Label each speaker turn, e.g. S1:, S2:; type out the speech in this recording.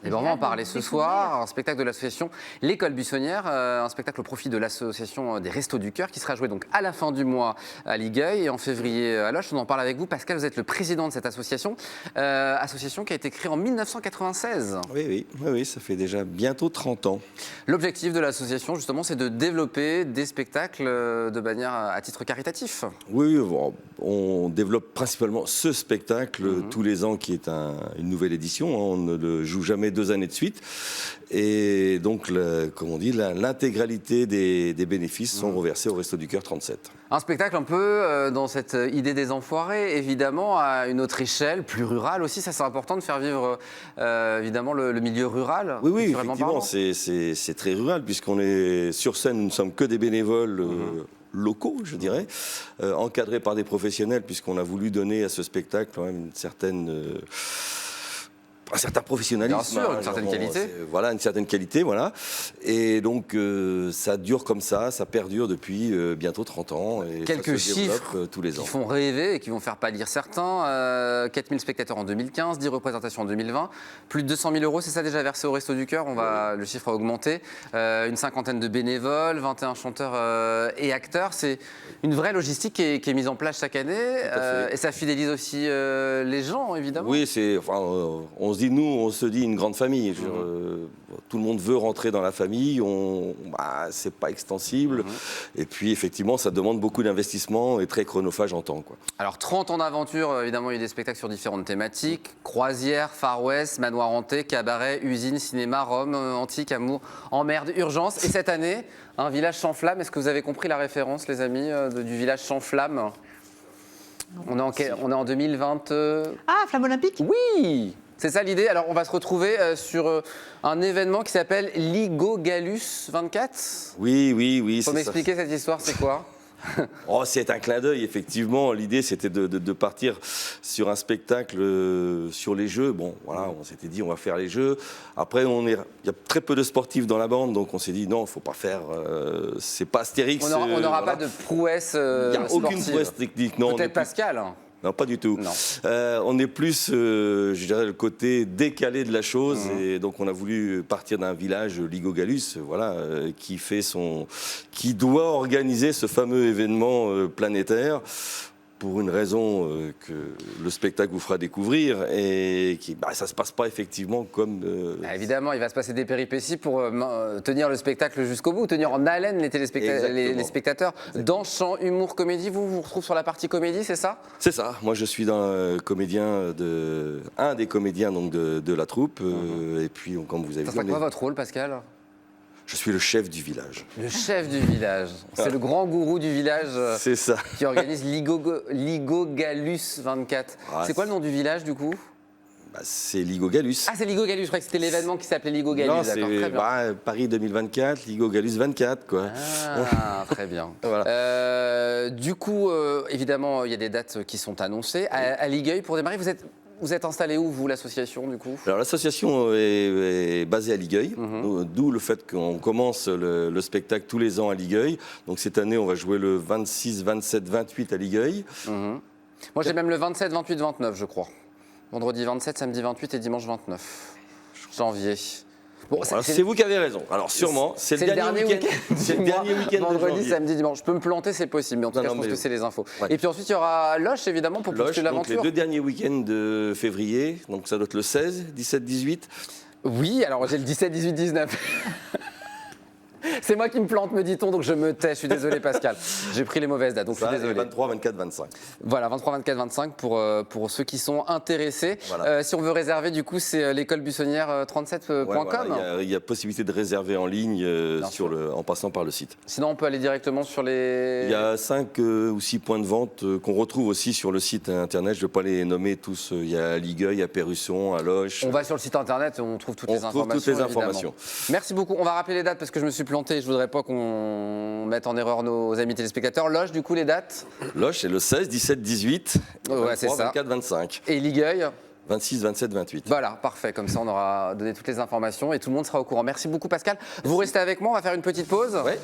S1: Et bien on va en parler ce soir, un spectacle de l'association L'École Buissonnière, un spectacle au profit de l'association des Restos du Cœur qui sera joué donc à la fin du mois à Ligueuil et en février à Loches. On en parle avec vous. Pascal, vous êtes le président de cette association, association qui a été créée en 1996.
S2: Oui, ça fait déjà bientôt 30 ans.
S1: L'objectif de l'association, justement, c'est de développer des spectacles de manière à titre caritatif.
S2: Oui, bon, on développe principalement ce spectacle tous les ans qui est une nouvelle édition. On ne le joue jamais 2 années de suite. Et donc, comme on dit, l'intégralité des bénéfices sont reversés au Resto du Cœur 37.
S1: Un spectacle un peu dans cette idée des enfoirés, évidemment, à une autre échelle, plus rurale aussi. Ça, c'est important de faire vivre, évidemment, le milieu rural.
S2: Oui, effectivement, c'est très rural, puisqu'on est sur scène, nous ne sommes que des bénévoles locaux, je dirais, encadrés par des professionnels, puisqu'on a voulu donner à ce spectacle quand même un certain professionnalisme.
S1: Bien sûr, une certaine qualité.
S2: Voilà, une certaine qualité, voilà. Et donc, ça dure comme ça perdure depuis bientôt 30 ans. Et
S1: quelques
S2: ça se développe,
S1: chiffres
S2: tous les ans.
S1: qui font rêver et qui vont faire pâlir certains. 4000 spectateurs en 2015, 10 représentations en 2020. Plus de 200 000 euros, c'est ça déjà versé au Resto du Cœur. Le chiffre a augmenté. Une cinquantaine de bénévoles, 21 chanteurs et acteurs. C'est une vraie logistique qui est mise en place chaque année. Et ça fidélise aussi les gens, évidemment.
S2: Oui, on se dit une grande famille. Tout le monde veut rentrer dans la famille, c'est pas extensible. Et puis, effectivement, ça demande beaucoup d'investissement et très chronophage en temps, quoi.
S1: Alors, 30 ans d'aventure, évidemment, il y a eu des spectacles sur différentes thématiques. Croisière, Far West, manoir hanté, cabaret, usine, cinéma, Rome, antique, amour, emmerde, urgence. Et cette année, un village sans flamme. Est-ce que vous avez compris la référence, les amis, du village sans flamme ? On est en 2020...
S3: Ah, flamme olympique ?
S1: Oui, c'est ça l'idée. Alors, on va se retrouver sur un événement qui s'appelle Ligo-Gallus 24.
S2: Oui.
S1: Faut m'expliquer cette histoire, c'est quoi ?
S2: C'est un clin d'œil, effectivement. L'idée, c'était de partir sur un spectacle sur les Jeux. Bon, voilà, on s'était dit, on va faire les Jeux. Après, il y a très peu de sportifs dans la bande, donc on s'est dit, non, il ne faut pas faire... c'est pas Astérix.
S1: On n'aura pas de prouesse sportive.
S2: Il n'y a aucune prouesse technique, non.
S1: Peut-être Pascal.
S2: Non, pas du tout.
S1: Non.
S2: On est plus, je dirais, le côté décalé de la chose. Et donc, on a voulu partir d'un village, Ligo-Gallus, voilà, qui doit organiser ce fameux événement planétaire pour une raison que le spectacle vous fera découvrir et ça ne se passe pas effectivement comme...
S1: Évidemment, il va se passer des péripéties pour tenir le spectacle jusqu'au bout, tenir en haleine les spectateurs. Dans chant, humour, comédie, vous retrouvez sur la partie comédie, c'est ça ?
S2: C'est ça. Moi, je suis un des comédiens donc, de la troupe. Et puis, comme vous avez vu...
S1: Ça sera quoi votre rôle, Pascal ?
S2: Je suis le chef du village.
S1: Le chef du village. C'est le grand gourou du village
S2: c'est ça.
S1: Qui organise Ligo-Gallus 24. C'est quoi le nom du village, du coup ?
S2: C'est Ligo-Gallus.
S1: Ah, c'est Ligo-Gallus. Je croyais que c'était l'événement qui s'appelait Ligo-Gallus.
S2: Non, c'est Paris 2024, Ligo-Gallus 24, quoi.
S1: Ah, très bien.
S2: Voilà.
S1: Du coup, évidemment, il y a des dates qui sont annoncées. À Ligueuil, pour démarrer, vous êtes installé où, vous, l'association, du coup ?
S2: Alors, l'association est basée à Ligueuil, d'où le fait qu'on commence le spectacle tous les ans à Ligueuil. Donc, cette année, on va jouer le 26, 27, 28 à Ligueuil.
S1: Moi, j'ai même le 27, 28, 29, je crois. Vendredi 27, samedi 28 et dimanche 29 janvier.
S2: Bon, c'est vous qui avez raison. Alors sûrement, c'est le dernier week-end.
S1: C'est le dernier week-end. Vendredi,
S2: de
S1: samedi, dimanche. Je peux me planter, c'est possible, mais en tout cas, je pense que c'est les infos. Ouais. Et puis ensuite, il y aura Loches, évidemment, pour poursuivre l'aventure.
S2: Les 2 derniers week-ends de février, donc ça doit être le 16, 17, 18.
S1: Oui, alors j'ai le 17, 18, 19. C'est moi qui me plante, me dit-on, donc je me tais. Je suis désolé, Pascal. J'ai pris les mauvaises dates, donc je suis désolé.
S2: 23, 24, 25.
S1: Voilà, 23, 24, 25 pour ceux qui sont intéressés.
S2: Voilà.
S1: Si on veut réserver, du coup, c'est l'écolebuissonnière37.com.
S2: Voilà, il y a possibilité de réserver en ligne en passant par le site.
S1: Sinon, on peut aller directement sur les...
S2: Il y a 5 ou 6 points de vente qu'on retrouve aussi sur le site internet. Je ne vais pas les nommer tous. Il y a à Ligueuil, à Perrusson, à Loches.
S1: On va sur le site internet et on trouve toutes les informations. Merci beaucoup. On va rappeler les dates parce que je me suis planté. Je ne voudrais pas qu'on mette en erreur nos amis téléspectateurs. Loches, du coup, les dates ?
S2: Loches, c'est le 16, 17, 18, 23, 24, 25.
S1: Et Ligueuil ?
S2: 26, 27, 28.
S1: Voilà, parfait. Comme ça, on aura donné toutes les informations et tout le monde sera au courant. Merci beaucoup, Pascal. Merci. Vous restez avec moi, on va faire une petite pause.
S2: Ouais.